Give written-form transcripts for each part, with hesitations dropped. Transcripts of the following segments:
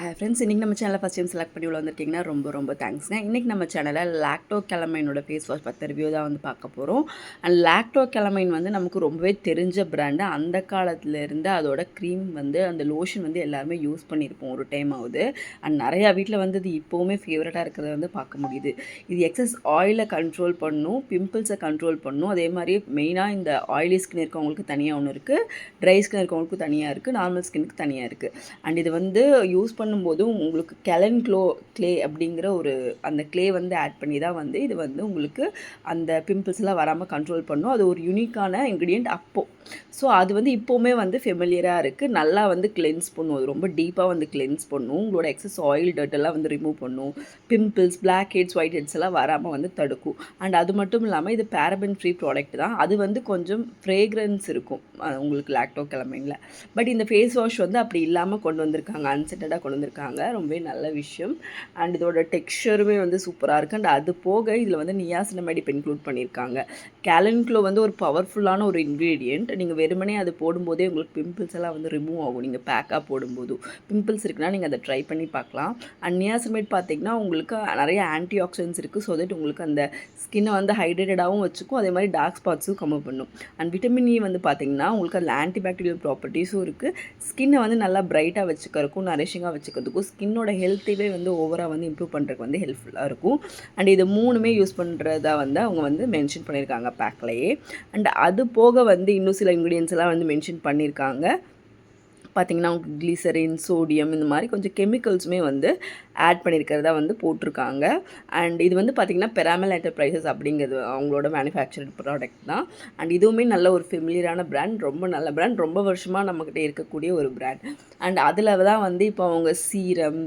Hi friends, இன்றைக்கி நம்ம சேனலை ஃபஸ்ட் டைம் செலக்ட் பண்ணி உள்ள வந்திருக்கீங்கன்னா ரொம்ப தேங்க்ஸ்ங்க. இன்றைக்கி நம்ம சேனலில் லாக்டோ கெலமைனோட ஃபேஸ் வாஷ் பற்றி ரிவ்யூ தான் வந்து பார்க்க போகிறோம். அண்ட் லாக்டோ கெலமைன் வந்து நமக்கு ரொம்பவே தெரிஞ்ச பிராண்டு. அந்த காலத்துலேருந்து அதோட க்ரீம் வந்து அந்த லோஷன் வந்து எல்லாருமே யூஸ் பண்ணியிருப்போம் ஒரு டைம் ஆகுது. அண்ட் நிறையா வீட்டில் வந்து இது இப்போவுமே ஃபேவரட்டாக இருக்கிறத வந்து பார்க்க முடியுது. இது எக்ஸஸ் ஆயிலை கண்ட்ரோல் பண்ணும், பிம்பிள்ஸை கண்ட்ரோல் பண்ணும். அதே மாதிரி மெயினாக இந்த ஆயிலி ஸ்கின் இருக்கவங்களுக்கு தனியாக ஒன்று இருக்குது, ட்ரை ஸ்கின் இருக்கவங்களுக்கு தனியாக இருக்குது, நார்மல் ஸ்கின்னுக்கு தனியாக இருக்குது. அண்ட் இது வந்து யூஸ் பண்ணும்போது உங்களுக்கு கிளே அப்படிங்கிற ஒரு அந்த கிளே வந்து ஆட் பண்ணி தான் வந்து இது வந்து உங்களுக்கு அந்த பிம்பிள்ஸ்லாம் வராமல் கண்ட்ரோல் பண்ணும். அது ஒரு யூனிக்கான இன்க்ரீடியன்ட் அப்போது. ஸோ அது வந்து இப்போவுமே வந்து ஃபெமிலியராக இருக்குது. நல்லா வந்து கிளென்ஸ் பண்ணும், அது ரொம்ப டீப்பாக வந்து கிளென்ஸ் பண்ணும். உங்களோட எக்ஸஸ் ஆயில் டர்ட்டெல்லாம் வந்து ரிமூவ் பண்ணும். Pimples, blackheads, whiteheads எல்லாம் வராமல் வந்து தடுக்கும். அண்ட் அது மட்டும் இல்லாமல் இது பேரபன் ஃப்ரீ ப்ராடக்ட் தான். அது வந்து கொஞ்சம் ஃப்ரேக்ரன்ஸ் இருக்கும் உங்களுக்கு லாக்டோ கெலமைனில். பட் இந்த ஃபேஸ் வாஷ் வந்து அப்படி இல்லாமல் கொண்டு வந்திருக்காங்க, அன்சென்டடாக கொண்டு வந்திருக்காங்க. ரொம்பவே நல்ல விஷயம். அண்ட் இதோட டெக்ஸ்சருமே வந்து சூப்பராக இருக்குது. அண்ட் அது போக இதில் வந்து நியாசினமைட் இப்போ இன்க்ளூட் பண்ணியிருக்காங்க. கேலன்க்ளோ வந்து ஒரு பவர்ஃபுல்லான ஒரு இன்க்ரீடியன்ட். நீங்கள் வெறுமனே அது போடும்போதே உங்களுக்கு பிம்பிள்ஸ் எல்லாம் வந்து ரிமூவ் ஆகும். நீங்கள் பேக்காக போடும்போது பிம்பிள்ஸ் இருக்குன்னா நீங்கள் அதை ட்ரை பண்ணி பார்க்கலாம். அண்ட் நியாசினமைட் பார்த்திங்கன்னா உங்களுக்கு நிறைய ஆன்டி ஆக்சிடென்ட்ஸ் இருக்குது. ஸோ தட் உங்களுக்கு அந்த ஸ்கின்னை வந்து ஹைட்ரேட்டடாகவும் வச்சுக்கும், அதே மாதிரி டார்க் ஸ்பாட்ஸும் கம்மி பண்ணும். அண்ட் விட்டமின் இ வந்து பார்த்திங்கன்னா உங்களுக்கு அதில் ஆன்டிபாக்டீரியல் ப்ராப்பர்ட்டிஸும் இருக்குது. ஸ்கின்னை வந்து நல்லா பிரைட்டாக வச்சுக்கிறதுக்கும் நரிஷிங்காக வச்சுக்கிறதுக்கும் ஸ்கின்னோட ஹெல்த்தையே வந்து ஓவராக வந்து இம்ப்ரூவ் பண்ணுறதுக்கு வந்து ஹெல்ப்ஃபுல்லாக இருக்கும். அண்ட் இது மூணுமே யூஸ் பண்ணுறதா வந்து அவங்க வந்து மென்ஷன் பண்ணியிருக்காங்க பேக்லேயே. அண்ட் அது போக வந்து இன்னும் சில இன்க்ரீடியன்ஸ் எல்லாம் வந்து மென்ஷன் பண்ணியிருக்காங்க. பார்த்திங்கன்னா உங்களுக்கு கிளிசரின், சோடியம் இந்த மாதிரி கொஞ்சம் கெமிக்கல்ஸுமே வந்து ஆட் பண்ணியிருக்கிறதா வந்து போட்டிருக்காங்க. அண்ட் இது வந்து பார்த்திங்கன்னா பெராமல் என்டர்பிரைசஸ் அப்படிங்கிறது அவங்களோட மேனுஃபேக்சர்ட் ப்ராடக்ட் தான். அண்ட் இதுவுமே நல்ல ஒரு ஃபெமிலியரான பிராண்ட், ரொம்ப நல்ல பிராண்ட், ரொம்ப வருஷமாக நம்மக்கிட்ட இருக்கக்கூடிய ஒரு பிராண்ட். அண்ட் அதில் தான் வந்து இப்போ அவங்க சீரம்,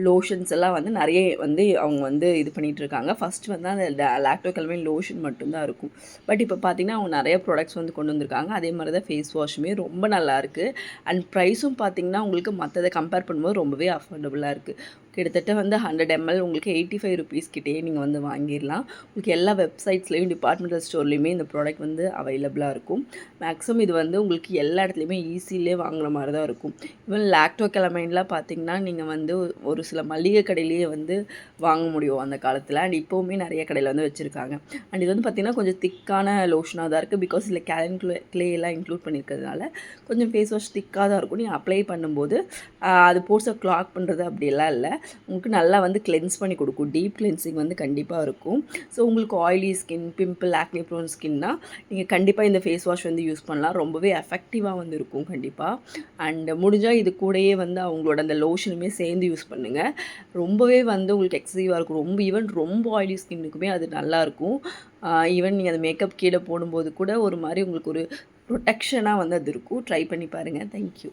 லோஷன்ஸ் எல்லாம் வந்து நிறைய வந்து அவங்க வந்து இது பண்ணிகிட்ருக்காங்க. ஃபஸ்ட்டு வந்து அந்த லாக்டோ கெலமைன் லோஷன் மட்டும்தான் இருக்கும். பட் இப்போ பார்த்திங்கன்னா அவங்க நிறைய ப்ராடக்ட்ஸ் வந்து கொண்டு வந்திருக்காங்க. அதே மாதிரி தான் ஃபேஸ் வாஷுமே ரொம்ப நல்லாயிருக்கு. அண்ட் ப்ரைஸும் பார்த்திங்கன்னா உங்களுக்கு மற்றதை கம்பேர் பண்ணும்போது ரொம்பவே அஃபோர்டபுளாக இருக்குது. கிட்டத்தட்ட வந்து 100 ml உங்களுக்கு 85 rupees கிட்டேயே நீங்கள் வந்து வாங்கிடலாம். உங்களுக்கு எல்லா வெப்சைட்ஸ்லேயும் டிபார்ட்மெண்டல் ஸ்டோர்லேயுமே இந்த ப்ராடக்ட் வந்து அவைலபிளாக இருக்கும். மேக்ஸிமம் இது வந்து உங்களுக்கு எல்லா இடத்துலையுமே ஈஸியிலே வாங்குற மாதிரி தான் இருக்கும். ஈவன் லாக்டோ கெலமைன்லாம் பார்த்திங்கன்னா நீங்கள் வந்து ஒரு சில மளிகை கடையிலேயே வந்து வாங்க முடியும் அந்த காலத்தில். அண்ட் இப்போவுமே நிறைய கடையில் வந்து வச்சுருக்காங்க. அண்ட் இது வந்து பார்த்திங்கன்னா கொஞ்சம் திக்கான லோஷனாக தான் இருக்குது. பிகாஸ் இதில் கிளே எல்லாம் இன்க்ளூட் பண்ணியிருக்கிறதுனால கொஞ்சம் ஃபேஸ் வாஷ் திக்காக தான் இருக்கும். நீங்கள் அப்ளை பண்ணும்போது அது போர்ஸை க்ளாக் பண்ணுறது அப்படியெல்லாம் இல்லை, உங்களுக்கு நல்லா வந்து கிளென்ஸ் பண்ணி கொடுக்கும். டீப் கிளென்சிங் வந்து கண்டிப்பாக இருக்கும். ஸோ உங்களுக்கு oily skin, pimple, acne prone ஸ்கின்னா நீங்கள் கண்டிப்பாக இந்த ஃபேஸ் வாஷ் வந்து யூஸ் பண்ணலாம். ரொம்பவே எஃபெக்டிவாக வந்து இருக்கும் கண்டிப்பாக. அண்ட் முடிஞ்சால் இது கூடயே வந்து அவங்களோட அந்த லோஷனுமே சேர்ந்து யூஸ் பண்ணுங்கள். ரொம்பவே வந்து உங்களுக்கு எக்ஸசிவாக இருக்கும். ரொம்ப ஆயிலி ஸ்கின்னுக்குமே அது நல்லாயிருக்கும். ஈவன் நீங்கள் அந்த மேக்கப் கீழே போடும்போது கூட ஒரு மாதிரி உங்களுக்கு ஒரு ப்ரொடெக்ஷனாக வந்து அது இருக்கும். ட்ரை பண்ணி பாருங்கள். தேங்க்யூ.